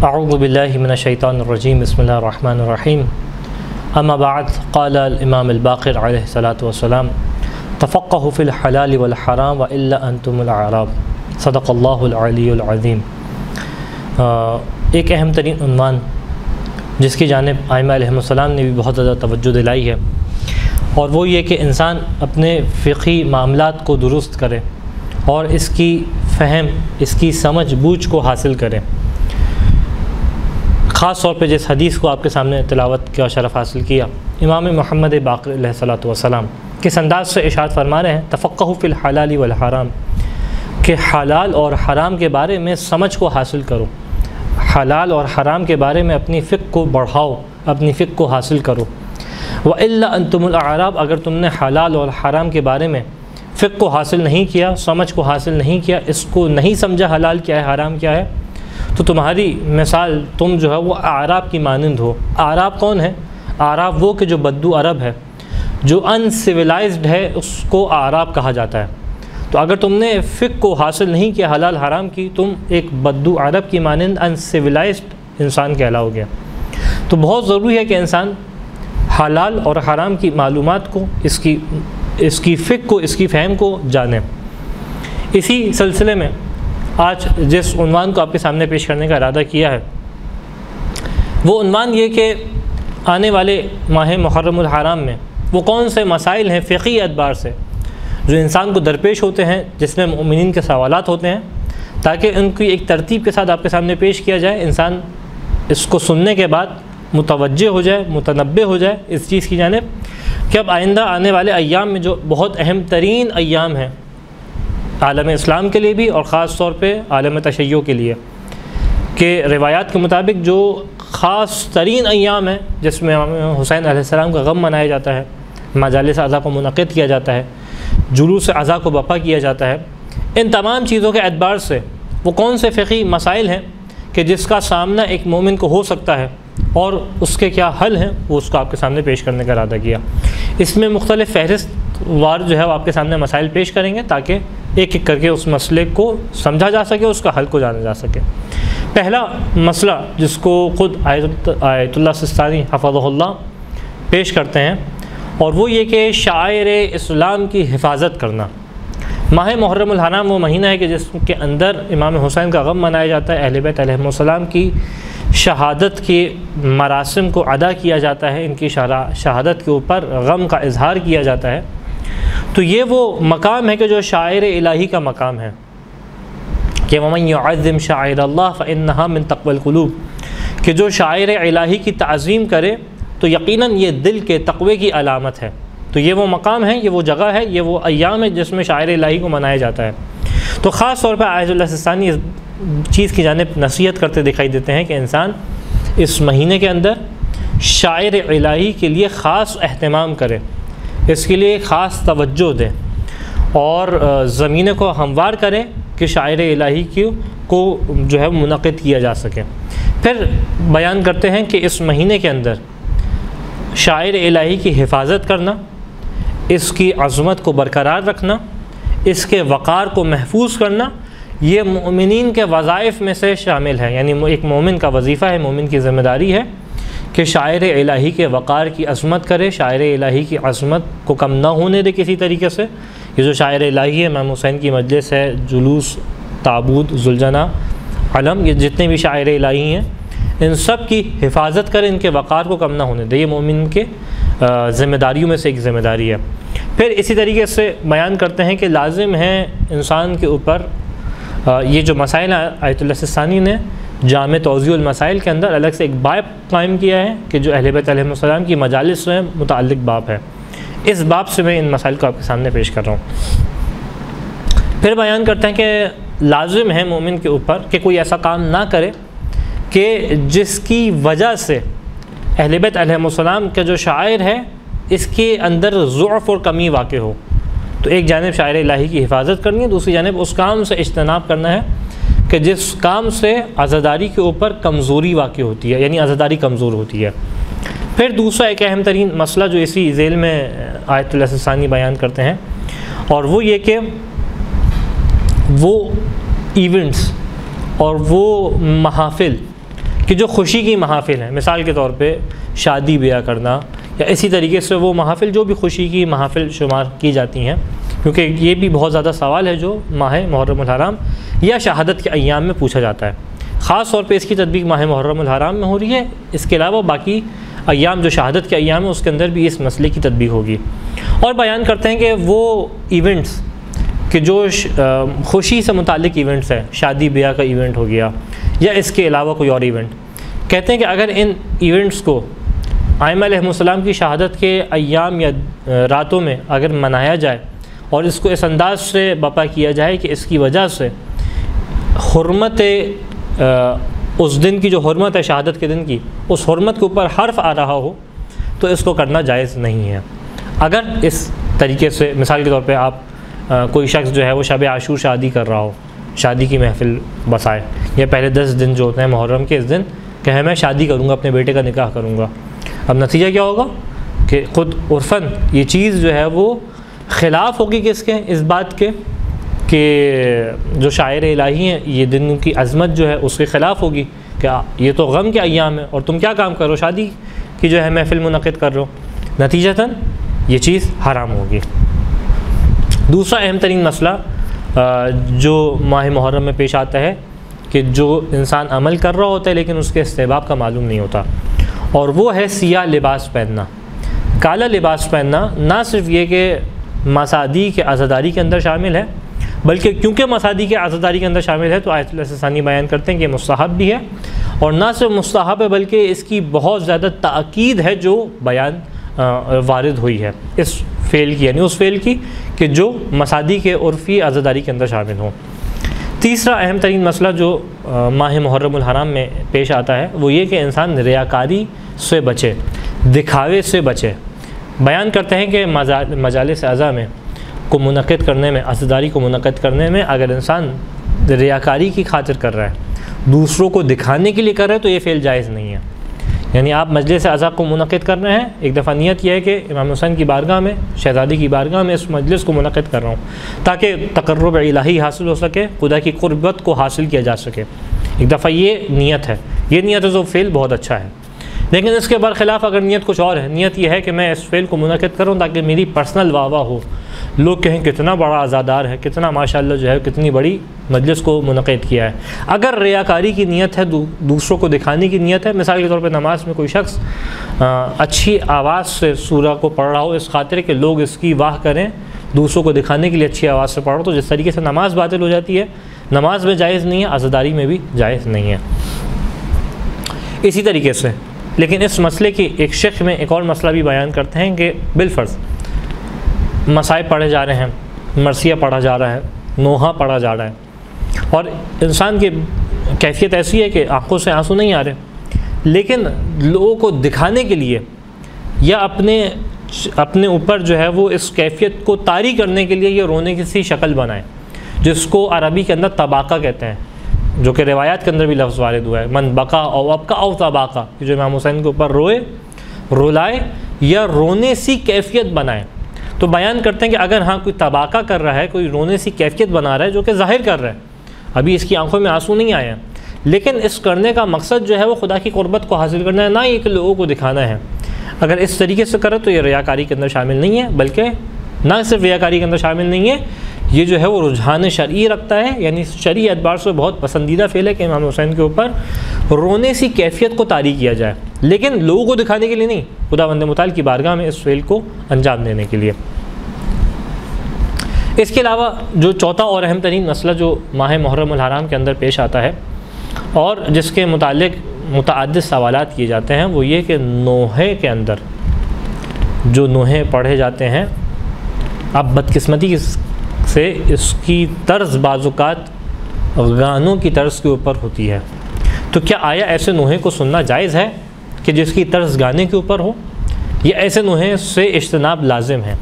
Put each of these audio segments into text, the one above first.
اعوذ باللہ من الشیطان الرجیم بسم اللہ الرحمن الرحیم اما بعد قال الامام الباقر علیہ الصلاۃ والسلام تفقہوا فی الحلال والحرام والا انتم الاعراب صدق اللہ العلی العظیم۔ ایک اہم ترین عنوان جس کی جانب ائمہ علیہم السلام نے بھی بہت زیادہ توجہ دلائی ہے، اور وہ یہ کہ انسان اپنے فقہی معاملات کو درست کرے اور اس کی فہم، اس کی سمجھ بوجھ کو حاصل کرے۔ خاص طور پہ جس حدیث کو آپ کے سامنے تلاوت کا شرف حاصل کیا، امام محمد باقر علیہ الصلاۃ والسلام کس انداز سے ارشاد فرما رہے ہیں، تفقہوا فی الحلال والحرام، کہ حلال اور حرام کے بارے میں سمجھ کو حاصل کرو، حلال اور حرام کے بارے میں اپنی فقہ کو بڑھاؤ، اپنی فقہ کو حاصل کرو۔ وَإِلَّا أَنْتُمُ الْأَعْرَابُ، اگر تم نے حلال اور حرام کے بارے میں فقہ کو حاصل نہیں کیا، سمجھ کو حاصل نہیں کیا، اس کو نہیں سمجھا حلال کیا ہے حرام کیا ہے، تو تمہاری مثال تم جو ہے وہ اعراب کی مانند ہو۔ اعراب کون ہے؟ اعراب وہ کہ جو بدو عرب ہے، جو ان سویلائزڈ ہے، اس کو اعراب کہا جاتا ہے۔ تو اگر تم نے فقہ کو حاصل نہیں کیا حلال حرام کی، تم ایک بدو عرب کی مانند ان سویلائزڈ انسان کہلاؤ گے۔ تو بہت ضروری ہے کہ انسان حلال اور حرام کی معلومات کو، اس کی فقہ کو، اس کی فہم کو جانے۔ اسی سلسلے میں آج جس عنوان کو آپ کے سامنے پیش کرنے کا ارادہ کیا ہے، وہ عنوان یہ کہ آنے والے ماہ محرم الحرام میں وہ کون سے مسائل ہیں فقہی اعتبار سے جو انسان کو درپیش ہوتے ہیں، جس میں مومنین کے سوالات ہوتے ہیں، تاکہ ان کی ایک ترتیب کے ساتھ آپ کے سامنے پیش کیا جائے، انسان اس کو سننے کے بعد متوجہ ہو جائے، متنبہ ہو جائے اس چیز کی جانب کہ اب آئندہ آنے والے ایام میں جو بہت اہم ترین ایام ہیں عالم اسلام کے لیے بھی، اور خاص طور پہ عالم تشیع کے لیے، کہ روایات کے مطابق جو خاص ترین ایام ہیں جس میں امام حسین علیہ السلام کا غم منایا جاتا ہے، مجالس عزا کو منعقد کیا جاتا ہے، جلوس عزا کو برپا کیا جاتا ہے، ان تمام چیزوں کے اعتبار سے وہ کون سے فقہی مسائل ہیں کہ جس کا سامنا ایک مومن کو ہو سکتا ہے اور اس کے کیا حل ہیں، وہ اس کو آپ کے سامنے پیش کرنے کا ارادہ کیا۔ اس میں مختلف فہرست وار جو ہے وہ آپ کے سامنے مسائل پیش کریں گے تاکہ ایک ایک کر کے اس مسئلے کو سمجھا جا سکے، اس کا حل کو جانا جا سکے۔ پہلا مسئلہ جس کو خود آیت اللہ سستانی حفظہ اللہ پیش کرتے ہیں، اور وہ یہ کہ شعائر اسلام کی حفاظت کرنا۔ ماہ محرم الحرام وہ مہینہ ہے کہ جس کے اندر امام حسین کا غم منایا جاتا ہے، اہل بیت علیہم السلام کی شہادت کے مراسم کو ادا کیا جاتا ہے، ان کی شہادت کے اوپر غم کا اظہار کیا جاتا ہے۔ تو یہ وہ مقام ہے کہ جو شاعر الہی کا مقام ہے کہ وَمَن يُعَظِّمْ شَعَائِرَ اللَّهِ فَإِنَّهَا مِن تَقْوَى الْقُلُوبِ، کہ جو شاعر الہی کی تعظیم کرے تو یقیناً یہ دل کے تقوی کی علامت ہے۔ تو یہ وہ مقام ہے، یہ وہ جگہ ہے، یہ وہ ایام ہے جس میں شاعر الہی کو منایا جاتا ہے۔ تو خاص طور پر آیت اللہ سستانی اس چیز کی جانب نصیحت کرتے دکھائی دیتے ہیں کہ انسان اس مہینے کے اندر شاعر الہی کے لیے خاص اہتمام کرے، اس کے لیے خاص توجہ دے اور زمین کو ہموار کرے کہ شاعر الہی کو جو ہے منعقد کیا جا سکے۔ پھر بیان کرتے ہیں کہ اس مہینے کے اندر شاعر الہی کی حفاظت کرنا، اس کی عظمت کو برقرار رکھنا، اس کے وقار کو محفوظ کرنا، یہ مومنین کے وظائف میں سے شامل ہے۔ یعنی ایک مومن کا وظیفہ ہے، مومن کی ذمہ داری ہے کہ شاعر الہی کے وقار کی عظمت کرے، شاعر الہی کی عظمت کو کم نہ ہونے دے کسی طریقے سے۔ یہ جو شاعر الہی ہے، امام حسین کی مجلس ہے، جلوس، تعبود، ذوالجناح، علم، یہ جتنے بھی شاعر الہی ہیں ان سب کی حفاظت کرے، ان کے وقار کو کم نہ ہونے دے۔ یہ مومن کے ذمہ داریوں میں سے ایک ذمہ داری ہے۔ پھر اسی طریقے سے بیان کرتے ہیں کہ لازم ہے انسان کے اوپر یہ جو مسائل آیت اللہ سستانی نے جامع توضیح المسائل کے اندر الگ سے ایک باب قائم کیا ہے کہ جو اہل بیت علیہم السلام کی مجالس سے متعلق باب ہے۔ اس باب سے میں ان مسائل کو آپ کے سامنے پیش کر رہا ہوں۔ پھر بیان کرتے ہیں کہ لازم ہے مومن کے اوپر کہ کوئی ایسا کام نہ کرے کہ جس کی وجہ سے اہل بیت علیہم السلام کا جو شاعر ہے اس کے اندر ضعف اور کمی واقع ہو۔ تو ایک جانب شاعر الہی کی حفاظت کرنی ہے، دوسری جانب اس کام سے اجتناب کرنا ہے کہ جس کام سے عزاداری کے اوپر کمزوری واقع ہوتی ہے، یعنی عزاداری کمزور ہوتی ہے۔ پھر دوسرا ایک اہم ترین مسئلہ جو اسی ذیل میں آیت اللہ سستانی بیان کرتے ہیں، اور وہ یہ کہ وہ ایونٹس اور وہ محافل کہ جو خوشی کی محافل ہیں، مثال کے طور پہ شادی بیاہ کرنا یا اسی طریقے سے وہ محافل جو بھی خوشی کی محافل شمار کی جاتی ہیں، کیونکہ یہ بھی بہت زیادہ سوال ہے جو ماہ محرم الحرام یا شہادت کے ایام میں پوچھا جاتا ہے۔ خاص طور پہ اس کی تطبیق ماہ محرم الحرام میں ہو رہی ہے، اس کے علاوہ باقی ایام جو شہادت کے ایام ہیں اس کے اندر بھی اس مسئلے کی تطبیق ہوگی۔ اور بیان کرتے ہیں کہ وہ ایونٹس کہ جو خوشی سے متعلق ایونٹس ہیں، شادی بیاہ کا ایونٹ ہو گیا یا اس کے علاوہ کوئی اور ایونٹ، کہتے ہیں کہ اگر ان ایونٹس کو ائمہ علیہم السلام کی شہادت کے ایام یا راتوں میں اگر منایا جائے اور اس کو اس انداز سے بپا کیا جائے کہ اس کی وجہ سے حرمت اس دن کی جو حرمت ہے شہادت کے دن کی، اس حرمت کے اوپر حرف آ رہا ہو تو اس کو کرنا جائز نہیں ہے۔ اگر اس طریقے سے مثال کے طور پہ آپ کوئی شخص جو ہے وہ شب عاشور شادی کر رہا ہو، شادی کی محفل بسائے، یا پہلے 10 دن جو ہوتے ہیں محرم کے اس دن کہ میں شادی کروں گا، اپنے بیٹے کا نکاح کروں گا، اب نتیجہ کیا ہوگا کہ خود عرفاً یہ چیز جو ہے وہ خلاف ہوگی کس کے، اس بات کے کہ جو شاعر الہی ہیں یہ دن کی عظمت جو ہے اس کے خلاف ہوگی کہ یہ تو غم کے ایام ہے اور تم کیا کام کرو، شادی کی جو ہے محفل منعقد کر رہے ہو، نتیجتاً یہ چیز حرام ہوگی۔ دوسرا اہم ترین مسئلہ جو ماہ محرم میں پیش آتا ہے کہ جو انسان عمل کر رہا ہوتا ہے لیکن اس کے استحباب کا معلوم نہیں ہوتا، اور وہ ہے سیاہ لباس پہننا، کالا لباس پہننا۔ نہ صرف یہ کہ مسادی کے عزاداری کے اندر شامل ہے، بلکہ کیونکہ مسادی کے عزاداری کے اندر شامل ہے تو آیت اللہ ثانی بیان کرتے ہیں کہ مستحب بھی ہے، اور نہ صرف مستحب ہے بلکہ اس کی بہت زیادہ تاکید ہے جو بیان وارد ہوئی ہے اس فعل کی، یعنی اس فعل کی کہ جو مسادی کے عرفی عزاداری کے اندر شامل ہوں۔ تیسرا اہم ترین مسئلہ جو ماہ محرم الحرام میں پیش آتا ہے وہ یہ کہ انسان ریاکاری سے بچے، دکھاوے سے بچے۔ بیان کرتے ہیں کہ مجالس اعضاء میں کو منعقد کرنے میں، عزاداری کو منعقد کرنے میں اگر انسان ریاکاری کی خاطر کر رہا ہے، دوسروں کو دکھانے کے لیے کر رہا ہے تو یہ فعل جائز نہیں ہے۔ یعنی آپ مجلس اعضاء کو منعقد کر رہے ہیں، ایک دفعہ نیت یہ ہے کہ امام حسین کی بارگاہ میں، شہزادی کی بارگاہ میں اس مجلس کو منعقد کر رہا ہوں تاکہ تقرب الہی حاصل ہو سکے، خدا کی قربت کو حاصل کیا جا سکے، ایک دفعہ یہ نیت ہے، یہ نیت ہے جو فعل بہت اچھا ہے۔ لیکن اس کے برخلاف اگر نیت کچھ اور ہے، نیت یہ ہے کہ میں اس فعل کو منعقد کروں تاکہ میری پرسنل واہ واہ ہو، لوگ کہیں کتنا بڑا عزادار ہے، کتنا ماشاءاللہ جو ہے کتنی بڑی مجلس کو منعقد کیا ہے۔ اگر ریاکاری کی نیت ہے، دوسروں کو دکھانے کی نیت ہے، مثال کے طور پہ نماز میں کوئی شخص اچھی آواز سے سورہ کو پڑھ رہا ہو اس خاطر کہ لوگ اس کی واہ کریں، دوسروں کو دکھانے کے لیے اچھی آواز سے پڑھ رہا ہو، تو جس طریقے سے نماز باطل ہو جاتی ہے، نماز میں جائز نہیں ہے، عزاداری میں بھی جائز نہیں ہے۔ اسی طریقے سے لیکن اس مسئلے کی ایک شق میں ایک اور مسئلہ بھی بیان کرتے ہیں کہ بالفرض مصائب پڑھے جا رہے ہیں، مرثیہ پڑھا جا رہا ہے، نوحہ پڑھا جا رہا ہے، اور انسان کی کیفیت ایسی ہے کہ آنکھوں سے آنسو نہیں آ رہے، لیکن لوگوں کو دکھانے کے لیے یا اپنے اوپر جو ہے وہ اس کیفیت کو طاری کرنے کے لیے یہ رونے کی سی شکل بنائے، جس کو عربی کے اندر طباقہ کہتے ہیں، جو کہ روایات کے اندر بھی لفظ وارد ہوا ہے، من بقا او ابقا او طباقہ، جو امام حسین کے اوپر روئے، رولائے یا رونے سی کیفیت بنائے۔ تو بیان کرتے ہیں کہ اگر ہاں کوئی طباقہ کر رہا ہے، کوئی رونے سی کیفیت بنا رہا ہے جو کہ ظاہر کر رہا ہے، ابھی اس کی آنکھوں میں آنسو نہیں آئے ہیں، لیکن اس کرنے کا مقصد جو ہے وہ خدا کی قربت کو حاصل کرنا ہے، نہ یہ کہ لوگوں کو دکھانا ہے، اگر اس طریقے سے کرے تو یہ ریاکاری کے اندر شامل نہیں ہے، بلکہ نہ صرف ریاکاری کے اندر شامل نہیں ہے، یہ جو ہے وہ رجحان شرعی رکھتا ہے، یعنی شرعی اعتبار سے بہت پسندیدہ فعل ہے کہ امام حسین کے اوپر رونے سی کیفیت کو طاری کیا جائے، لیکن لوگوں کو دکھانے کے لیے نہیں، خداوند متعال کی بارگاہ میں اس فعل کو انجام دینے کے لیے۔ اس کے علاوہ جو چوتھا اور اہم ترین مسئلہ جو ماہ محرم الحرام کے اندر پیش آتا ہے اور جس کے متعلق متعدد سوالات کیے جاتے ہیں، وہ یہ کہ نوحے کے اندر جو نوحے پڑھے جاتے ہیں، اب بدقسمتی سے اس کی طرز بعض اوقات گانوں کی طرز کے اوپر ہوتی ہے، تو کیا آیا ایسے نوحے کو سننا جائز ہے کہ جس کی طرز گانے کے اوپر ہو، یا ایسے نوحے سے اجتناب لازم ہے؟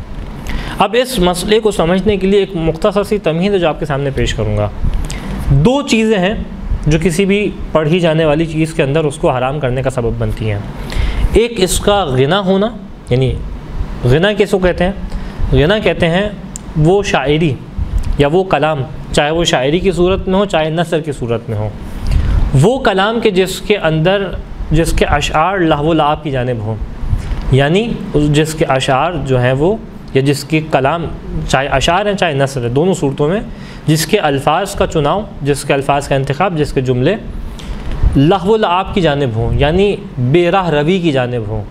اب اس مسئلے کو سمجھنے کے لیے ایک مختصر سی تمہید ہے جو آپ کے سامنے پیش کروں گا۔ دو چیزیں ہیں جو کسی بھی پڑھی جانے والی چیز کے اندر اس کو حرام کرنے کا سبب بنتی ہیں۔ ایک اس کا غنا ہونا، یعنی غنا کس کو کہتے ہیں؟ غنا کہتے ہیں وہ شاعری یا وہ کلام، چاہے وہ شاعری کی صورت میں ہو چاہے نثر کی صورت میں ہو، وہ کلام کے جس کے اشعار لہو و لعب کی جانب ہوں، یعنی جس کے اشعار جو ہیں وہ، یا جس کے کلام چاہے اشعار ہیں چاہے نثر ہے، دونوں صورتوں میں جس کے الفاظ کا چناؤ، جس کے الفاظ کا انتخاب، جس کے جملے لہو و لعب کی جانب ہوں، یعنی بے راہ روی کی جانب ہوں،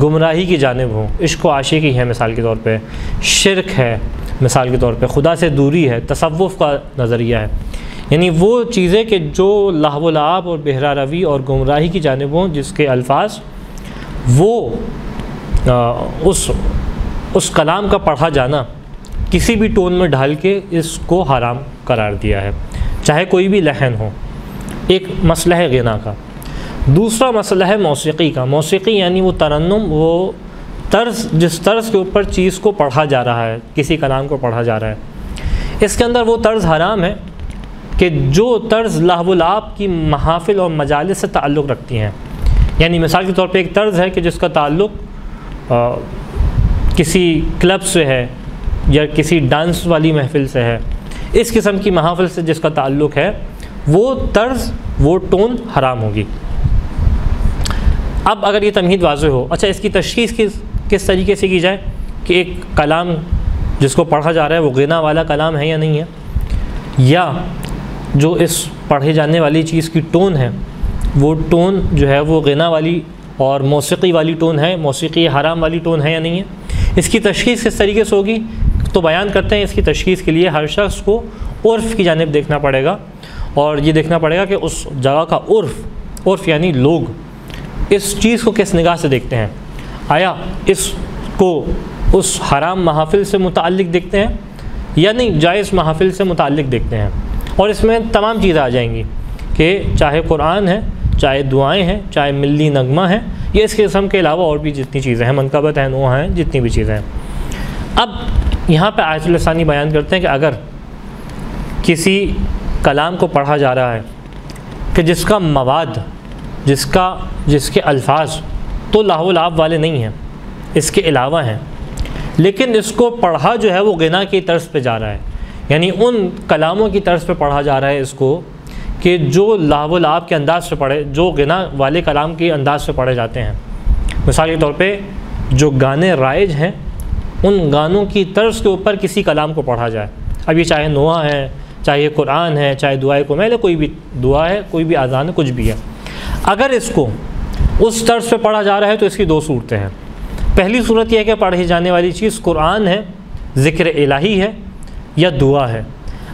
گمراہی کی جانب ہوں، عشق و عاشقی ہے مثال کے طور پہ، شرک ہے مثال کے طور پہ، خدا سے دوری ہے، تصوف کا نظریہ ہے، یعنی وہ چیزیں کہ جو لہو و لعب اور بے راہ روی اور گمراہی کی جانب ہوں، جس کے الفاظ وہ اس کلام کا پڑھا جانا کسی بھی ٹون میں ڈھال کے اس کو حرام قرار دیا ہے، چاہے کوئی بھی لحن ہو۔ ایک مسئلہ ہے غنا کا۔ دوسرا مسئلہ ہے موسیقی کا۔ موسیقی یعنی وہ ترنم، وہ طرز، جس طرز کے اوپر چیز کو پڑھا جا رہا ہے، کسی کلام کو پڑھا جا رہا ہے، اس کے اندر وہ طرز حرام ہے کہ جو طرز لہو و لعب کی محافل اور مجالس سے تعلق رکھتی ہیں۔ یعنی مثال کے طور پہ ایک طرز ہے کہ جس کا تعلق کسی کلب سے ہے یا کسی ڈانس والی محفل سے ہے، اس قسم کی محافل سے جس کا تعلق ہے، وہ طرز، وہ ٹون حرام ہوگی۔ اب اگر یہ تمہید واضح ہو، اچھا اس کی تشخیص کس طریقے سے کی جائے کہ ایک کلام جس کو پڑھا جا رہا ہے وہ غنا والا کلام ہے یا نہیں ہے، یا جو اس پڑھے جانے والی چیز کی ٹون ہے وہ ٹون جو ہے وہ غنا والی اور موسیقی والی ٹون ہے، موسیقی حرام والی ٹون ہے یا نہیں ہے، اس کی تشخیص کس طریقے سے ہوگی؟ تو بیان کرتے ہیں اس کی تشخیص کے لیے ہر شخص کو عرف کی جانب دیکھنا پڑے گا، اور یہ دیکھنا پڑے گا کہ اس جگہ کا عرف یعنی لوگ اس چیز کو کس نگاہ سے دیکھتے ہیں۔ آیا اس کو اس حرام محافل سے متعلق دیکھتے ہیں یا نہیں جائز محافل سے متعلق دیکھتے ہیں؟ اور اس میں تمام چیزیں آ جائیں گی کہ چاہے قرآن ہے، چاہے دعائیں ہیں، چاہے ملی نغمہ ہے، یا اس قسم کے علاوہ اور بھی جتنی چیزیں ہیں، منقبت ہیں، نوحہ ہیں، جتنی بھی چیزیں ہیں۔ اب یہاں پہ آیت اللہ ثانی بیان کرتے ہیں کہ اگر کسی کلام کو پڑھا جا رہا ہے کہ جس کا مواد، جس کے الفاظ تو لہو و لعب والے نہیں ہیں، اس کے علاوہ ہیں، لیکن اس کو پڑھا جو ہے وہ غنا کی طرز پہ جا رہا ہے، یعنی ان کلاموں کی طرز پہ پڑھا جا رہا ہے اس کو کہ جو لہو و لعب کے انداز سے پڑھے، جو غنا والے کلام کے انداز سے پڑھے جاتے ہیں۔ مثال کے طور پہ جو گانے رائج ہیں ان گانوں کی طرز کے اوپر کسی کلام کو پڑھا جائے، اب یہ چاہے نوحہ ہے، چاہے یہ قرآن ہے، چاہے دعائے کمیل ہے، کوئی بھی دعا ہے، کوئی بھی اذان ہے، کچھ بھی ہے، اگر اس کو اس طرز پہ پڑھا جا رہا ہے تو اس کی دو صورتیں ہیں۔ پہلی صورت یہ ہے کہ پڑھی جانے والی چیز قرآن ہے، ذکر الہی ہے یا دعا ہے۔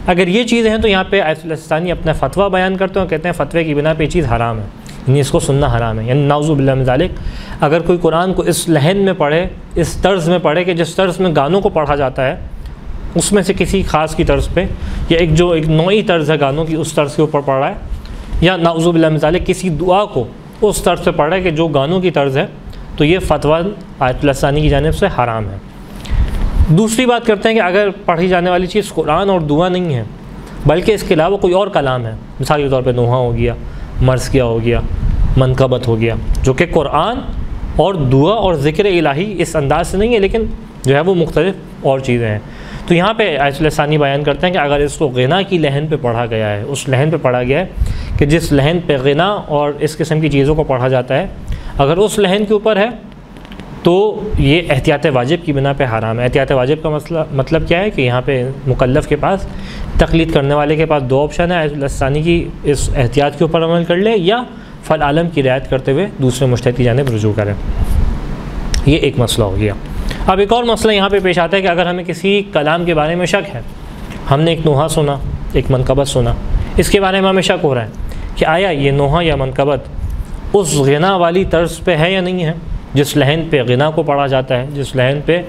اگر یہ چیزیں ہیں تو یہاں پہ آیت اللہ ثانی اپنا فتویٰ بیان کرتے ہیں، کہتے ہیں فتوے کی بنا پہ یہ چیز حرام ہے، یعنی اس کو سننا حرام ہے، یعنی نعوذ باللہ من ذالک۔ اگر کوئی قرآن کو اس لحن میں پڑھے، اس طرز میں پڑھے کہ جس طرز میں گانوں کو پڑھا جاتا ہے، اس میں سے کسی خاص کی طرز پہ، یا ایک نوعی طرز ہے گانوں کی، اس طرز کے اوپر پڑھ رہا ہے، یا نعوذ باللہ من ذالک کسی دعا کو اس طرز سے پڑھ رہا ہے کہ جو گانوں کی طرز ہے، تو یہ فتویٰ آیت اللہ ثانی کی جانب سے حرام ہے۔ دوسری بات کرتے ہیں کہ اگر پڑھی جانے والی چیز قرآن اور دعا نہیں ہے بلکہ اس کے علاوہ کوئی اور کلام ہے، مثال کے طور پہ نوحہ ہو گیا، مرثیہ ہو گیا، منقبت ہو گیا، جو کہ قرآن اور دعا اور ذکر الہی اس انداز سے نہیں ہے، لیکن جو ہے وہ مختلف اور چیزیں ہیں، تو یہاں پہ آیت اللہ ثانی بیان کرتے ہیں کہ اگر اس کو غنا کی لحن پہ پڑھا گیا ہے، اس لحن پہ پڑھا گیا ہے کہ جس لحن پہ غنا اور اس قسم کی چیزوں کو پڑھا جاتا ہے، اگر اس لحن کے اوپر ہے تو یہ احتیاط واجب کی بنا پہ حرام ہے۔ احتیاط واجب کا مطلب کیا ہے کہ یہاں پہ مکلف کے پاس، تقلید کرنے والے کے پاس دو آپشن ہے، آیت اللہ ثانی کی اس احتیاط کے اوپر عمل کر لے یا فل عالم کی رعایت کرتے ہوئے دوسرے مجتہد کی جانب رجوع کرے۔ یہ ایک مسئلہ ہو گیا۔ اب ایک اور مسئلہ یہاں پہ پیش آتا ہے کہ اگر ہمیں کسی کلام کے بارے میں شک ہے، ہم نے ایک نوحہ سنا، ایک منقبت سنا، اس کے بارے میں ہمیں شک ہو رہا ہے کہ آیا یہ نوحہ یا منقبت اس غنا والی طرز پہ ہے یا نہیں ہے، جس لحن پہ غنا کو پڑھا جاتا ہے، جس لحن پہ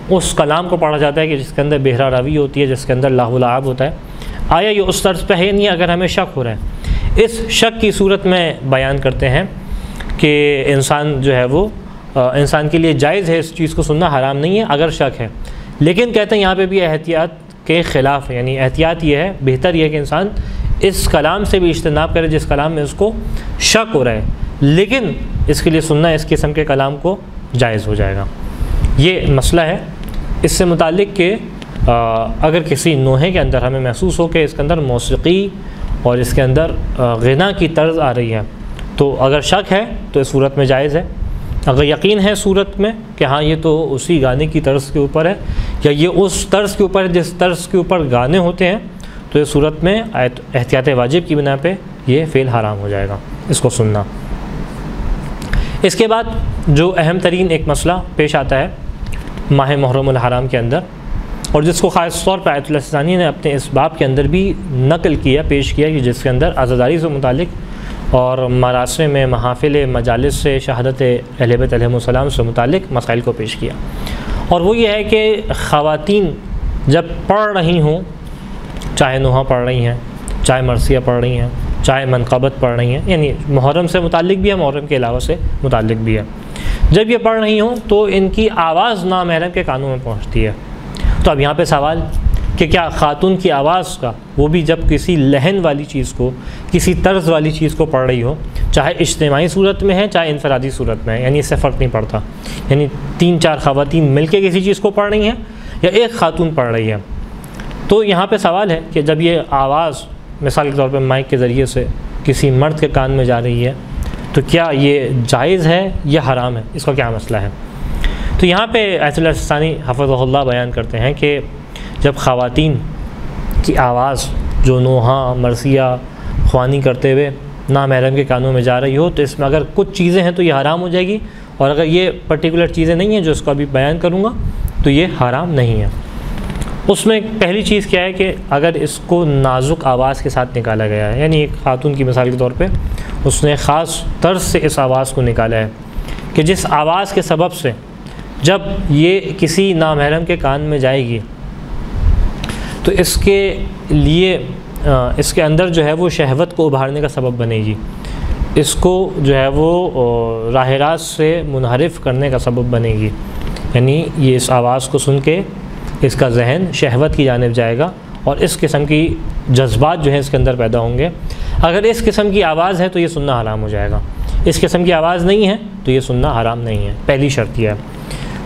اس کلام کو پڑھا جاتا ہے کہ جس کے اندر بہرا روی ہوتی ہے، جس کے اندر لہو و لعب ہوتا ہے، آیا یہ اس طرز پہ ہے یا نہیں؟ اگر ہمیں شک ہو رہا ہے، اس شک کی صورت میں بیان کرتے ہیں کہ انسان جو ہے وہ انسان کے لیے جائز ہے اس چیز کو سننا، حرام نہیں ہے اگر شک ہے، لیکن کہتے ہیں یہاں پہ بھی احتیاط کے خلاف ہے، یعنی احتیاط یہ ہے، بہتر یہ ہے کہ انسان اس کلام سے بھی اجتناب کرے جس کلام میں اس کو شک ہو رہا ہے، لیکن اس کے لیے سننا اس قسم کے کلام کو جائز ہو جائے گا۔ یہ مسئلہ ہے اس سے متعلق کہ اگر کسی نوحے کے اندر ہمیں محسوس ہو کہ اس کے اندر موسیقی اور اس کے اندر غنا کی طرز آ رہی ہے، تو اگر شک ہے تو اس صورت میں جائز ہے۔ اگر یقین ہے صورت میں کہ ہاں یہ تو اسی گانے کی طرز کے اوپر ہے یا یہ اس طرز کے اوپر ہے جس طرز کے اوپر گانے ہوتے ہیں، تو اس صورت میں احتیاط واجب کی بنا پہ یہ فعل حرام ہو جائے گا اس کو سننا۔ اس کے بعد جو اہم ترین ایک مسئلہ پیش آتا ہے ماہ محرم الحرام کے اندر، اور جس کو خاص طور پہ آیت اللہ سستانی نے اپنے اس باب کے اندر بھی نقل کیا، پیش کیا، کہ جس کے اندر عزاداری سے متعلق اور مراسم میں محافل مجالس سے شہادت اہل بیت علیہم السلام سے متعلق مسائل کو پیش کیا، اور وہ یہ ہے کہ خواتین جب پڑھ رہی ہوں، چاہے نوحہ پڑھ رہی ہیں، چاہے مرثیہ پڑھ رہی ہیں، چاہے منقبت پڑھ رہی ہیں، یعنی محرم سے متعلق بھی ہے، محرم کے علاوہ سے متعلق بھی ہے، جب یہ پڑھ رہی ہوں تو ان کی آواز نامحرم کے کانوں میں پہنچتی ہے۔ تو اب یہاں پہ سوال کہ کیا خاتون کی آواز کا، وہ بھی جب کسی لحن والی چیز کو، کسی طرز والی چیز کو پڑھ رہی ہو، چاہے اجتماعی صورت میں ہے چاہے انفرادی صورت میں ہے، یعنی اس سے فرق نہیں پڑتا، یعنی 3-4 خواتین مل کے کسی چیز کو پڑھ رہی ہیں یا ایک خاتون پڑھ رہی ہے، تو یہاں پہ سوال ہے کہ جب یہ آواز مثال کے طور پہ مائک کے ذریعے سے کسی مرد کے کان میں جا رہی ہے تو کیا یہ جائز ہے یا حرام ہے، اس کا کیا مسئلہ ہے؟ تو یہاں پہ آیت اللہ سستانی حفظہ اللہ بیان کرتے ہیں کہ جب خواتین کی آواز جو نوحہ مرثیہ خوانی کرتے ہوئے نامحرم کے کانوں میں جا رہی ہو، تو اس میں اگر کچھ چیزیں ہیں تو یہ حرام ہو جائے گی، اور اگر یہ پرٹیکولر چیزیں نہیں ہیں جو اس کو ابھی بیان کروں گا تو یہ حرام نہیں ہے۔ اس میں پہلی چیز کیا ہے کہ اگر اس کو نازک آواز کے ساتھ نکالا گیا ہے، یعنی ایک خاتون کی مثال کے طور پہ اس نے خاص طرز سے اس آواز کو نکالا ہے کہ جس آواز کے سبب سے جب یہ کسی نامحرم کے کان میں جائے گی تو اس کے لیے اس کے اندر جو ہے وہ شہوت کو ابھارنے کا سبب بنے گی، اس کو جو ہے وہ راہ راست سے منحرف کرنے کا سبب بنے گی، یعنی یہ اس آواز کو سن کے اس کا ذہن شہوت کی جانب جائے گا اور اس قسم کی جذبات جو ہیں اس کے اندر پیدا ہوں گے۔ اگر اس قسم کی آواز ہے تو یہ سننا حرام ہو جائے گا، اس قسم کی آواز نہیں ہے تو یہ سننا حرام نہیں ہے، پہلی شرط یہ ہے۔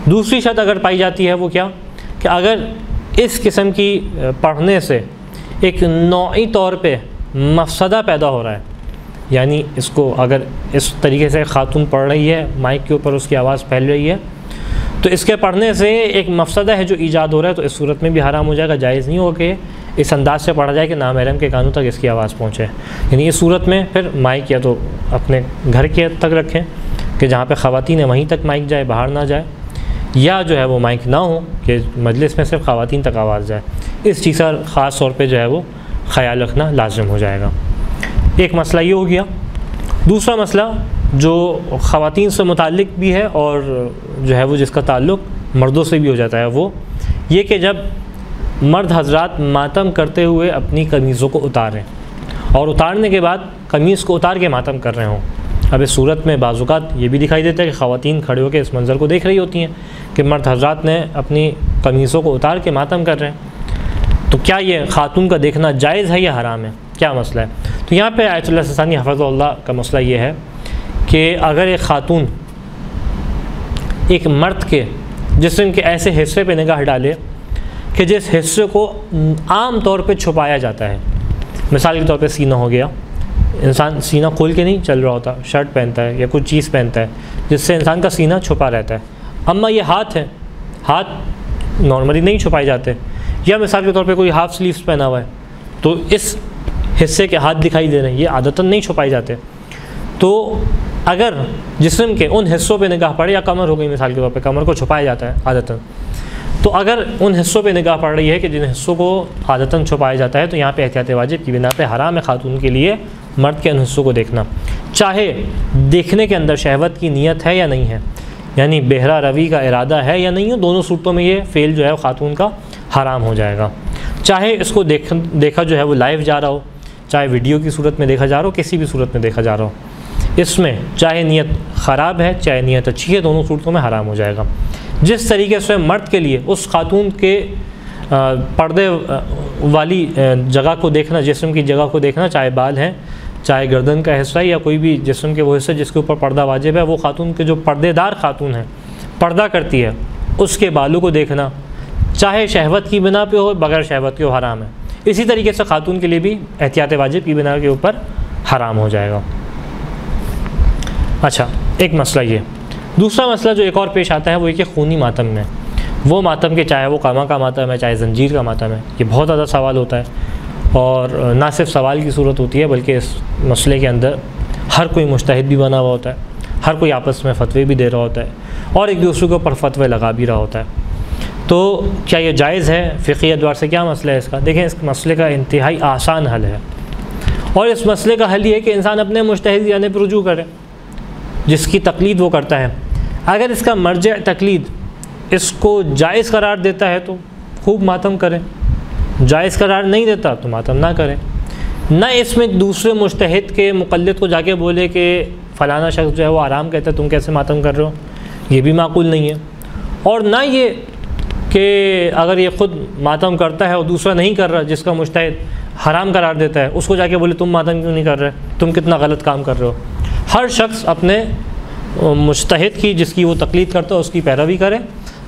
دوسری شرط اگر پائی جاتی ہے وہ کیا کہ اگر اس قسم کی پڑھنے سے ایک نوعی طور پہ مفسدہ پیدا ہو رہا ہے، یعنی اس کو اگر اس طریقے سے خاتون پڑھ رہی ہے، مائک کے اوپر اس کی آواز پھیل رہی ہے، تو اس کے پڑھنے سے ایک مفسدہ ہے جو ایجاد ہو رہا ہے، تو اس صورت میں بھی حرام ہو جائے گا، جائز نہیں ہوگا کہ اس انداز سے پڑھا جائے کہ نامحرم کے کانوں تک اس کی آواز پہنچے، یعنی اس صورت میں پھر مائک یا تو اپنے گھر کے تک رکھیں کہ جہاں پہ خواتین ہیں وہیں تک مائک جائے، باہر نہ جائے، یا جو ہے وہ مائک نہ ہو کہ مجلس میں صرف خواتین تک آواز جائے، اس چیز کا خاص طور پہ جو ہے وہ خیال رکھنا لازم ہو جائے گا۔ ایک مسئلہ یہ ہو گیا۔ دوسرا مسئلہ جو خواتین سے متعلق بھی ہے اور جو ہے وہ جس کا تعلق مردوں سے بھی ہو جاتا ہے، وہ یہ کہ جب مرد حضرات ماتم کرتے ہوئے اپنی قمیضوں کو اتاریں اور اتارنے کے بعد قمیض کو اتار کے ماتم کر رہے ہوں، اب اس صورت میں بعض اوقات یہ بھی دکھائی دیتا ہے کہ خواتین کھڑے ہو کے اس منظر کو دیکھ رہی ہوتی ہیں کہ مرد حضرات نے اپنی قمیضوں کو اتار کے ماتم کر رہے ہیں، تو کیا یہ خاتون کا دیکھنا جائز ہے یا حرام ہے، کیا مسئلہ ہے؟ تو یہاں پہ آیت اللہ سستانی حفظہ اللہ کا مسئلہ یہ ہے کہ اگر ایک خاتون ایک مرد کے جسم کے ایسے حصے پہ نگاہ ڈالے کہ جس حصے کو عام طور پہ چھپایا جاتا ہے، مثال کے طور پہ سینہ ہو گیا، انسان سینہ کھول کے نہیں چل رہا ہوتا، شرٹ پہنتا ہے یا کچھ چیز پہنتا ہے جس سے انسان کا سینہ چھپا رہتا ہے، اما یہ ہاتھ ہے، ہاتھ نارملی نہیں چھپائے جاتے، یا مثال کے طور پہ کوئی ہاف سلیوز پہنا ہوا ہے تو اس حصے کے ہاتھ دکھائی دے رہے ہیں، یہ عادتاً نہیں چھپائے جاتے، تو اگر جسم کے ان حصوں پہ نگاہ پڑے، یا کمر ہو گئی مثال کے طور پہ، کمر کو چھپایا جاتا ہے عادتاً، تو اگر ان حصوں پہ نگاہ پڑ رہی ہے کہ جن حصوں کو عادتاً چھپایا جاتا ہے، تو یہاں پہ احتیاط واجب کی بنا پہ حرام ہے خاتون کے لیے مرد کے ان حصوں کو دیکھنا، چاہے دیکھنے کے اندر شہوت کی نیت ہے یا نہیں ہے، یعنی بہرہ روی کا ارادہ ہے یا نہیں ہے، دونوں صورتوں میں یہ فعل جو ہے خاتون کا حرام ہو جائے گا، چاہے اس کو دیکھا جو ہے وہ لائیو جا رہا ہو، چاہے ویڈیو کی صورت میں دیکھا جا رہا ہو، کسی بھی صورت میں دیکھا جا رہا ہو، اس میں چاہے نیت خراب ہے چاہے نیت اچھی ہے، دونوں صورتوں میں حرام ہو جائے گا۔ جس طریقے سے مرد کے لیے اس خاتون کے پردے والی جگہ کو دیکھنا، جسم کی جگہ کو دیکھنا، چاہے بال ہیں چاہے گردن کا حصہ ہے یا کوئی بھی جسم کے وہ حصے جس کے اوپر پردہ واجب ہے، وہ خاتون کے جو پردے دار خاتون ہیں پردہ کرتی ہے، اس کے بالوں کو دیکھنا، چاہے شہوت کی بنا پہ ہو بغیر شہوت کے ہو، حرام ہے۔ اسی طریقے سے خاتون کے لیے بھی احتیاط واجب کی بنا کے اوپر حرام ہو جائے گا۔ اچھا، ایک مسئلہ یہ۔ دوسرا مسئلہ جو ایک اور پیش آتا ہے وہ یہ کہ خونی ماتم میں، وہ ماتم کہ چاہے وہ قامہ کا ماتم ہے، چاہے زنجیر کا ماتم ہے، یہ بہت زیادہ سوال ہوتا ہے، اور نہ صرف سوال کی صورت ہوتی ہے بلکہ اس مسئلے کے اندر ہر کوئی مجتہد بھی بنا ہوا ہوتا ہے، ہر کوئی آپس میں فتوے بھی دے رہا ہوتا ہے، اور ایک دوسرے کے اوپر فتوے لگا بھی رہا ہوتا ہے۔ تو کیا یہ جائز ہے؟ فقہی اعتبار سے کیا مسئلہ ہے اس کا؟ دیکھیں، اس مسئلے کا انتہائی آسان حل ہے، اور اس مسئلے کا حل یہ ہے کہ انسان اپنے مجتہد کی جانب رجوع کرے، جس کی تقلید وہ کرتا ہے۔ اگر اس کا مرجع تقلید اس کو جائز قرار دیتا ہے تو خوب ماتم کرے، جائز قرار نہیں دیتا تو ماتم نہ کرے۔ نہ اس میں دوسرے مجتہد کے مقلد کو جا کے بولے کہ فلانا شخص جو ہے وہ حرام کہتا ہے، تم کیسے ماتم کر رہے ہو، یہ بھی معقول نہیں ہے۔ اور نہ یہ کہ اگر یہ خود ماتم کرتا ہے اور دوسرا نہیں کر رہا، جس کا مجتہد حرام قرار دیتا ہے، اس کو جا کے بولے تم ماتم کیوں نہیں کر رہے، تم کتنا غلط کام کر رہے ہو۔ ہر شخص اپنے مجتہد کی، جس کی وہ تقلید کرتا ہے، اس کی پیروی کرے،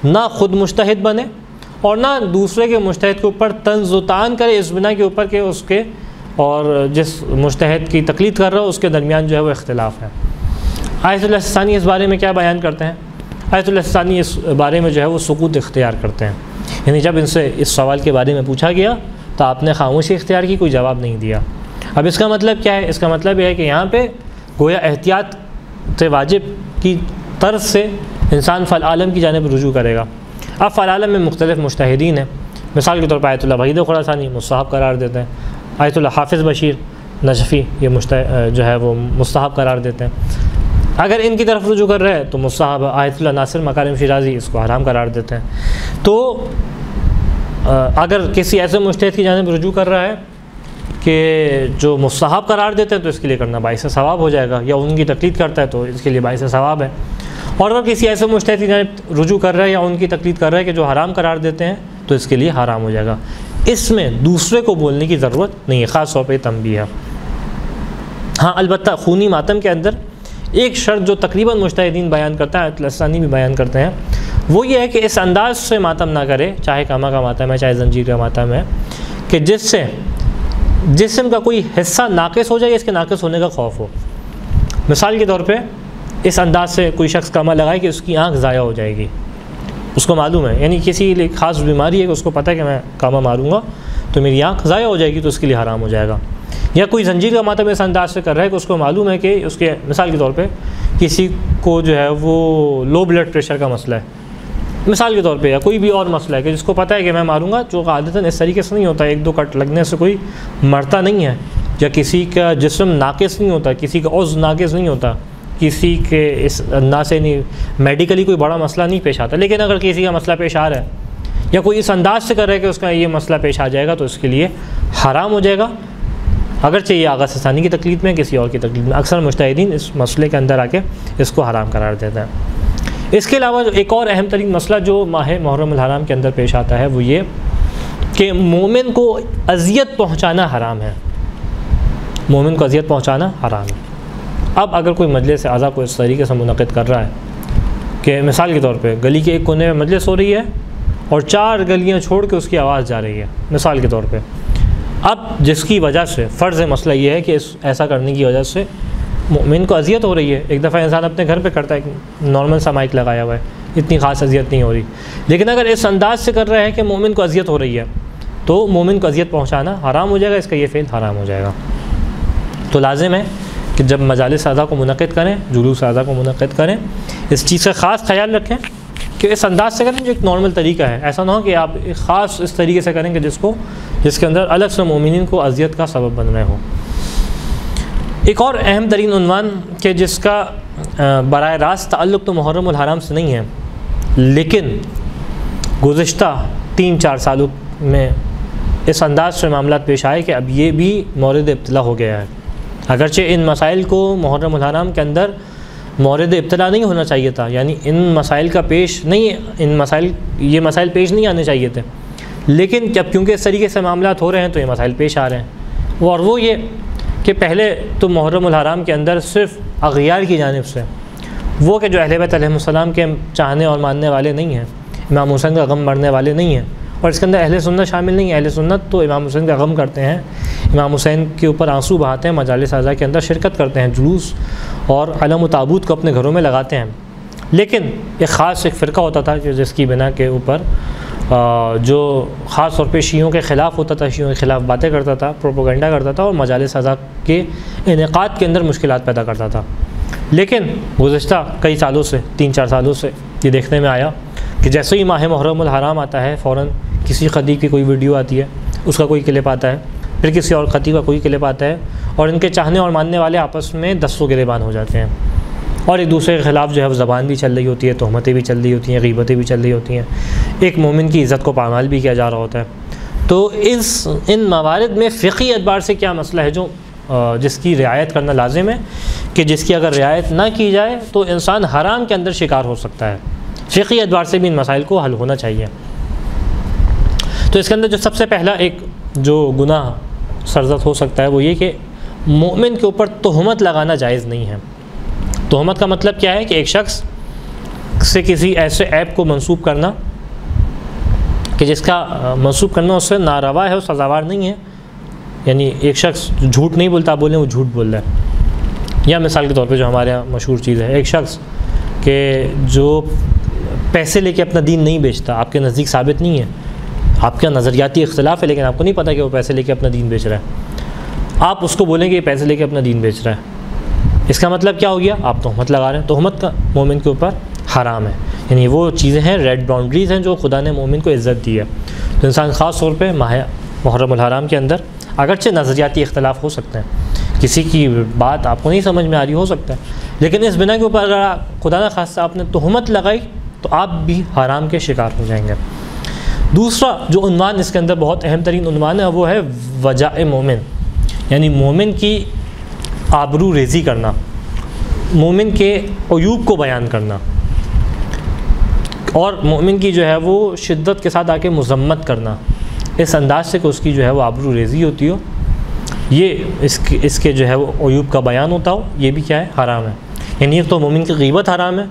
نہ خود مجتہد بنے اور نہ دوسرے کے مجتہد کے اوپر طنز و طعن کرے اس بنا کے اوپر کہ اس کے اور جس مجتہد کی تقلید کر رہا ہو اس کے درمیان جو ہے وہ اختلاف ہے۔ آیت اللہ سستانی اس بارے میں کیا بیان کرتے ہیں؟ آیت اللہ سستانی اس بارے میں جو ہے وہ سکوت اختیار کرتے ہیں، یعنی جب ان سے اس سوال کے بارے میں پوچھا گیا تو آپ نے خاموشی اختیار کی، کوئی جواب نہیں دیا۔ اب اس کا مطلب کیا ہے؟ اس کا مطلب یہ ہے کہ یہاں پہ گویا احتیاط سے واجب کی طرز سے انسان فی العالم کی جانب رجوع کرے گا۔ اب فی العالم میں مختلف مجتہدین ہیں، مثال کے طور پر آیت اللہ وحید خراسانی مستحب قرار دیتے ہیں، آیت اللہ حافظ بشیر نجفی یہ جو ہے وہ مستحب قرار دیتے ہیں۔ اگر ان کی طرف رجوع کر رہے ہیں تو مستحب، آیت اللہ ناصر مکارم شیرازی اس کو حرام قرار دیتے ہیں۔ تو اگر کسی ایسے مجتہد کی جانب رجوع کر رہا ہے کہ جو مستحب قرار دیتے ہیں تو اس کے لیے کرنا باعث ثواب ہو جائے گا، یا ان کی تقلید کرتا ہے تو اس کے لیے باعث ثواب ہے۔ اور اگر کسی ایسے مجتہد کی جانب رجوع کر رہا ہے یا ان کی تقلید کر رہا ہے کہ جو حرام قرار دیتے ہیں تو اس کے لیے حرام ہو جائے گا۔ اس میں دوسرے کو بولنے کی ضرورت نہیں ہے، خاص طور پہ تنبیہ ہے۔ ہاں البتہ خونی ماتم کے اندر ایک شرط جو تقریباً مجتہدین بیان کرتا ہے، الاسانی بھی بیان کرتے ہیں، وہ یہ ہے کہ اس انداز سے ماتم نہ کرے، چاہے قامہ کا ماتم ہے چاہے زنجیر کا ماتم ہے، کہ جس سے جسم کا کوئی حصہ ناقص ہو جائے، اس کے ناقص ہونے کا خوف ہو۔ مثال کے طور پہ اس انداز سے کوئی شخص قامہ لگائے کہ اس کی آنکھ ضائع ہو جائے گی، اس کو معلوم ہے، یعنی کسی لیے خاص بیماری ہے کہ اس کو پتہ ہے کہ میں قامہ ماروں گا تو میری آنکھ ضائع ہو جائے گی، تو اس کے لیے حرام ہو جائے گا۔ یا کوئی زنجیر کا ماتم اس انداز سے کر رہا ہے کہ اس کو معلوم ہے کہ اس کے، مثال کے طور پہ کسی کو جو ہے وہ لو بلڈ پریشر کا مسئلہ ہے، مثال کے طور پہ، یا کوئی بھی اور مسئلہ ہے کہ جس کو پتہ ہے کہ میں ماروں گا، جو عادتاً اس طریقے سے نہیں ہوتا، ایک دو کٹ لگنے سے کوئی مرتا نہیں ہے، یا کسی کا جسم ناقص نہیں ہوتا، کسی کا عضو ناقص نہیں ہوتا، کسی کے اس انداز سے نہیں میڈیکلی کوئی بڑا مسئلہ نہیں پیش آتا، لیکن اگر کسی کا مسئلہ پیش آ رہا ہے یا کوئی اس انداز سے کر رہا ہے کہ اس کا یہ مسئلہ پیش آ جائے گا تو اس کے لیے حرام ہو جائے گا، اگرچہ یہ آغا ثانی کی تقلید میں، کسی اور کی تقلید میں۔ اکثر مجتہدین اس مسئلے کے اندر آ کے اس کو حرام قرار دیتے ہیں۔ اس کے علاوہ ایک اور اہم ترین مسئلہ جو ماہ محرم الحرام کے اندر پیش آتا ہے وہ یہ کہ مومن کو اذیت پہنچانا حرام ہے، مومن کو اذیت پہنچانا حرام ہے۔ اب اگر کوئی مجلس اعضاء کو اس طریقے سے منعقد کر رہا ہے کہ مثال کے طور پہ گلی کے ایک کونے میں مجلس ہو رہی ہے اور 4 گلیاں چھوڑ کے اس کی آواز جا رہی ہے، مثال کے طور پہ، اب جس کی وجہ سے فرض مسئلہ یہ ہے کہ ایسا کرنے کی وجہ سے مومن کو اذیت ہو رہی ہے۔ ایک دفعہ انسان اپنے گھر پہ کرتا ہے، نارمل سا مائک لگایا ہوا ہے، اتنی خاص اذیت نہیں ہو رہی، لیکن اگر اس انداز سے کر رہا ہے کہ مومن کو اذیت ہو رہی ہے تو مومن کو اذیت پہنچانا حرام ہو جائے گا، اس کا یہ فعل حرام ہو جائے گا۔ تو لازم ہے کہ جب مجالس اعضاء کو منعقد کریں، جلوس اعضاء کو منعقد کریں، اس چیز کا خاص خیال رکھیں کہ اس انداز سے کریں جو ایک نارمل طریقہ ہے، ایسا نہ ہو کہ آپ خاص اس طریقے سے کریں کہ جس کے اندر الگ سے مومنین کو اذیت کا سبب بن رہے ہوں۔ ایک اور اہم ترین عنوان کہ جس کا براہ راست تعلق تو محرم الحرام سے نہیں ہے، لیکن گزشتہ 3-4 سالوں میں اس انداز سے معاملات پیش آئے کہ اب یہ بھی مورد ابتلا ہو گیا ہے، اگرچہ ان مسائل کو محرم الحرام کے اندر مورد ابتلا نہیں ہونا چاہیے تھا، یعنی ان مسائل کا پیش نہیں، یہ مسائل پیش نہیں آنے چاہیے تھے، لیکن جب کیونکہ اس طریقے سے معاملات ہو رہے ہیں تو یہ مسائل پیش آ رہے ہیں۔ اور وہ یہ کہ پہلے تو محرم الحرام کے اندر صرف اغیار کی جانب سے، وہ کہ جو اہل بیت علیہ السلام کے چاہنے اور ماننے والے نہیں ہیں، امام حسین کا غم مرنے والے نہیں ہیں، اور اس کے اندر اہل سنت شامل نہیں ہے۔ اہل سنت تو امام حسین کا غم کرتے ہیں، امام حسین کے اوپر آنسو بہاتے ہیں، مجالس اعضاء کے اندر شرکت کرتے ہیں، جلوس اور علم و تابوت کو اپنے گھروں میں لگاتے ہیں۔ لیکن ایک خاص ایک فرقہ ہوتا تھا جس کی بنا کے اوپر جو خاص طور پہ شیعوں کے خلاف ہوتا تھا، شیعوں کے خلاف باتیں کرتا تھا، پروپیگنڈا کرتا تھا اور مجالس اعضاء کے انعقاد کے اندر مشکلات پیدا کرتا تھا۔ لیکن گزشتہ کئی سالوں سے 3-4 سالوں سے یہ دیکھنے میں آیا کہ جیسے ہی ماہ محرم الحرام آتا ہے فوراً کسی خطیب کی کوئی ویڈیو آتی ہے، اس کا کوئی کلپ آتا ہے، پھر کسی اور خطیب کا کوئی کلپ آتا ہے، اور ان کے چاہنے اور ماننے والے آپس میں دستوں گریبان ہو جاتے ہیں اور ایک دوسرے کے خلاف جو ہے وہ زبان بھی چل رہی ہوتی ہے، تہمتیں بھی چل رہی ہوتی ہیں، غیبتیں بھی چل رہی ہوتی ہیں، ایک مومن کی عزت کو پامال بھی کیا جا رہا ہوتا ہے۔ تو ان موارد میں فقہی اعتبار سے کیا مسئلہ ہے جو جس کی رعایت کرنا لازم ہے، کہ جس کی اگر رعایت نہ کی جائے تو انسان حرام کے اندر شکار ہو سکتا ہے۔ فقہی اعتبار سے بھی ان مسائل کو حل ہونا چاہیے۔ تو اس کے اندر جو سب سے پہلا ایک جو گناہ سرزد ہو سکتا ہے وہ یہ کہ مومن کے اوپر تہمت لگانا جائز نہیں ہے۔ تہمت کا مطلب کیا ہے کہ ایک شخص سے کسی ایسے عیب کو منسوب کرنا کہ جس کا منسوب کرنا اس سے ناروا ہے، اور سزاوار نہیں ہے۔ یعنی ایک شخص جھوٹ نہیں بولتا، آپ بولیں وہ جھوٹ بول رہا ہے۔ یا مثال کے طور پہ جو ہمارے یہاں مشہور چیز ہے، ایک شخص کہ جو پیسے لے کے اپنا دین نہیں بیچتا، آپ کے نزدیک ثابت نہیں ہے، آپ کا نظریاتی اختلاف ہے لیکن آپ کو نہیں پتہ کہ وہ پیسے لے کے اپنا دین بیچ رہا ہے، آپ اس کو بولیں کہ یہ پیسے لے کے اپنا دین بیچ رہا ہے، اس کا مطلب کیا ہو گیا؟ آپ تہمت لگا رہے ہیں۔ تہمت کا مومن کے اوپر حرام ہے، یعنی وہ چیزیں ہیں، ریڈ باؤنڈریز ہیں جو خدا نے مومن کو عزت دی ہے۔ تو انسان خاص طور پہ ماہ محرم الحرام کے اندر اگرچہ نظریاتی اختلاف ہو سکتے ہیں، کسی کی بات آپ کو نہیں سمجھ میں آ رہی ہو سکتا ہے، لیکن اس بنا کے اوپر اگر خدا نہ خواستہ آپ نے تہمت لگائی تو آپ بھی حرام کے شکار ہو جائیں گے۔ دوسرا جو عنوان اس کے اندر بہت اہم ترین عنوان ہے وہ ہے وجاء مومن، یعنی مومن کی آبرو ریزی کرنا، مومن کے عیوب کو بیان کرنا، اور مومن کی جو ہے وہ شدت کے ساتھ آ کے مذمت کرنا اس انداز سے کہ اس کی جو ہے وہ آبرو ریزی ہوتی ہو، یہ اس کے جو ہے وہ عیوب کا بیان ہوتا ہو، یہ بھی کیا ہے؟ حرام ہے۔ یعنی ایک تو مومن کی غیبت حرام ہے،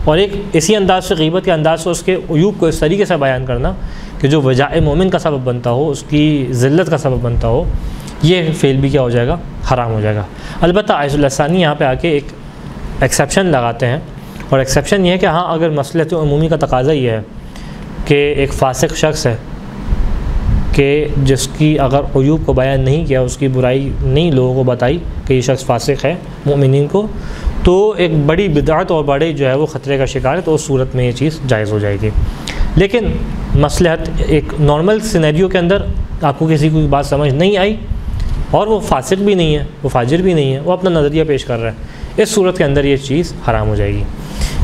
اور ایک اسی انداز سے غیبت کے انداز سے اس کے عیوب کو اس طریقے سے بیان کرنا کہ جو وجاء مومن کا سبب بنتا ہو، اس کی ذلت کا سبب بنتا ہو، یہ فعل بھی کیا ہو جائے گا؟ حرام ہو جائے گا۔ البتہ آیت اللہ ثانی یہاں پہ آ کے ایک ایکسیپشن لگاتے ہیں، اور ایکسیپشن یہ ہے کہ ہاں اگر مصلحت عمومی کا تقاضا یہ ہے کہ ایک فاسق شخص ہے کہ جس کی اگر عیوب کو بیان نہیں کیا، اس کی برائی نہیں لوگوں کو بتائی کہ یہ شخص فاسق ہے مومنین کو، تو ایک بڑی بدعت اور بڑے جو ہے وہ خطرے کا شکار ہے، تو اس صورت میں یہ چیز جائز ہو جائے گی۔ لیکن مصلحت ایک نارمل سینیریو کے اندر آپ کو کسی کو بات سمجھ نہیں آئی اور وہ فاسق بھی نہیں ہے، وہ فاجر بھی نہیں ہے، وہ اپنا نظریہ پیش کر رہا ہے، اس صورت کے اندر یہ چیز حرام ہو جائے گی۔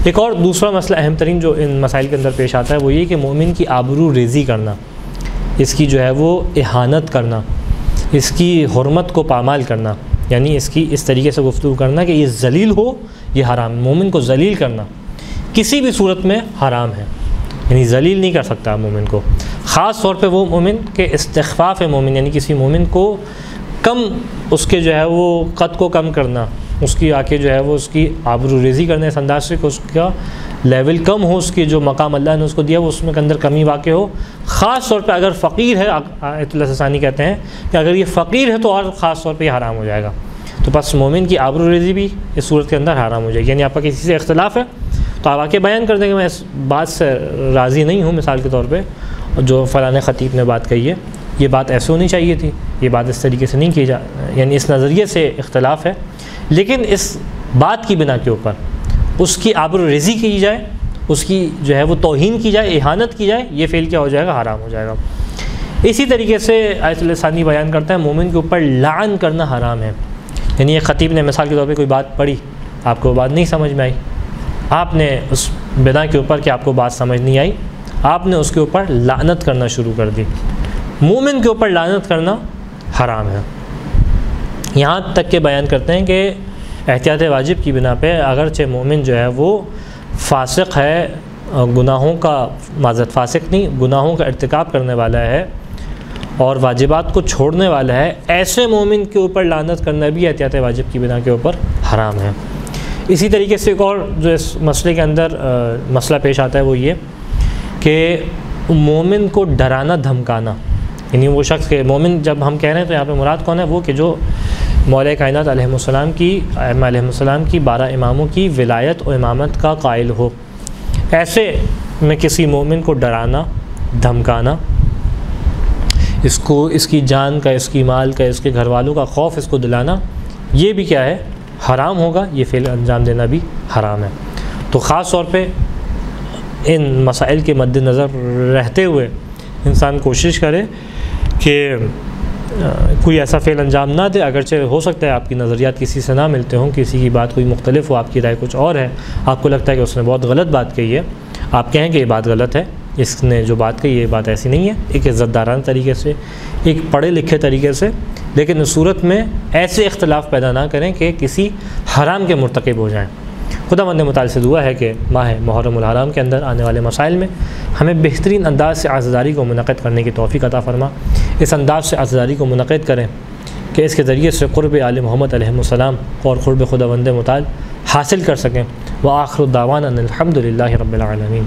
ایک اور دوسرا مسئلہ اہم ترین جو ان مسائل کے اندر پیش آتا ہے وہ یہ کہ مومن کی آبرو ریزی کرنا، اس کی جو ہے وہ اہانت کرنا، اس کی حرمت کو پامال کرنا، یعنی اس کی اس طریقے سے گفتگو کرنا کہ یہ ذلیل ہو، یہ حرام۔ مومن کو ذلیل کرنا کسی بھی صورت میں حرام ہے، یعنی ذلیل نہیں کر سکتا مومن کو، خاص طور پہ وہ مومن کے استخفاف مومن، یعنی کسی مومن کو کم اس کے جو ہے وہ قد کو کم کرنا، اس کی آ کے جو ہے وہ اس کی آبرو ریزی کرنے اس انداز سے کہ اس کا لیول کم ہو، اس کی جو مقام اللہ نے اس کو دیا وہ اس میں کے اندر کمی واقع ہو، خاص طور پہ اگر فقیر ہے۔ آیت اللہ ثانی کہتے ہیں کہ اگر یہ فقیر ہے تو اور خاص طور پہ یہ حرام ہو جائے گا۔ تو بس مومن کی آبرو ریزی بھی اس صورت کے اندر حرام ہو جائے گی، یعنی آپ کا کسی سے اختلاف ہے تو آپ آ کے بیان کر دیں کہ میں اس بات سے راضی نہیں ہوں، مثال کے طور پہ جو فلاں خطیب نے بات کہی ہے یہ بات ایسے ہونی چاہیے تھی، یہ بات اس طریقے سے نہیں کی یعنی اس نظریے سے اختلاف ہے، لیکن اس بات کی بنا کے اوپر اس کی آبرو ریزی کی جائے، اس کی جو ہے وہ توہین کی جائے، اہانت کی جائے، یہ فعل کیا ہو جائے گا؟ حرام ہو جائے گا۔ اسی طریقے سے آیت اللہ ثانی بیان کرتا ہے مومن کے اوپر لعن کرنا حرام ہے، یعنی ایک خطیب نے مثال کے طور پہ کوئی بات پڑھی، آپ کو بات نہیں سمجھ میں آئی، آپ نے اس بنا کے اوپر کہ آپ کو بات سمجھ نہیں آئی، آپ نے اس کے اوپر لعنت کرنا شروع کر دی۔ مومن کے اوپر لعنت کرنا حرام ہے، یہاں تک کہ بیان کرتے ہیں کہ احتیاط واجب کی بنا پہ اگرچہ مومن جو ہے وہ فاسق ہے، گناہوں کا معذرت فاسق نہیں گناہوں کا ارتکاب کرنے والا ہے اور واجبات کو چھوڑنے والا ہے، ایسے مومن کے اوپر لعنت کرنا بھی احتیاط واجب کی بنا کے اوپر حرام ہے۔ اسی طریقے سے ایک اور جو اس مسئلے کے اندر مسئلہ پیش آتا ہے وہ یہ کہ مومن کو ڈرانا دھمکانا، یعنی وہ شخص کہ مومن جب ہم کہہ رہے ہیں تو یہاں پہ مراد کون ہے؟ وہ کہ جو مولا کائنات علیہ السلام کی علیہ السلام کی 12 اماموں کی ولایت و امامت کا قائل ہو، ایسے میں کسی مومن کو ڈرانا دھمکانا، اس کی جان کا، اس کی مال کا، اس کے گھر والوں کا خوف اس کو دلانا، یہ بھی کیا ہے؟ حرام ہوگا، یہ فعل انجام دینا بھی حرام ہے۔ تو خاص طور پہ ان مسائل کے مد نظر رہتے ہوئے انسان کوشش کرے کہ کوئی ایسا فعل انجام نہ دے، اگرچہ ہو سکتا ہے آپ کی نظریات کسی سے نہ ملتے ہوں، کسی کی بات کوئی مختلف ہو، آپ کی رائے کچھ اور ہے، آپ کو لگتا ہے کہ اس نے بہت غلط بات کہی ہے، آپ کہیں کہ یہ بات غلط ہے، اس نے جو بات کہی یہ بات ایسی نہیں ہے، ایک عزت دارانہ طریقے سے، ایک پڑھے لکھے طریقے سے، لیکن اس صورت میں ایسے اختلاف پیدا نہ کریں کہ کسی حرام کے مرتکب ہو جائیں۔ خداوند متعال سے دعا ہے کہ ماہ محرم الحرام کے اندر آنے والے مسائل میں ہمیں بہترین انداز سے عزاداری کو منعقد کرنے کی توفیق عطا فرما، اس انداز سے عزاداری کو منعقد کریں کہ اس کے ذریعے سے قرب آل محمد علیہ السلام اور قرب خداوند متعال حاصل کر سکیں۔ وآخر دعوانا الحمد للہ رب العالمین۔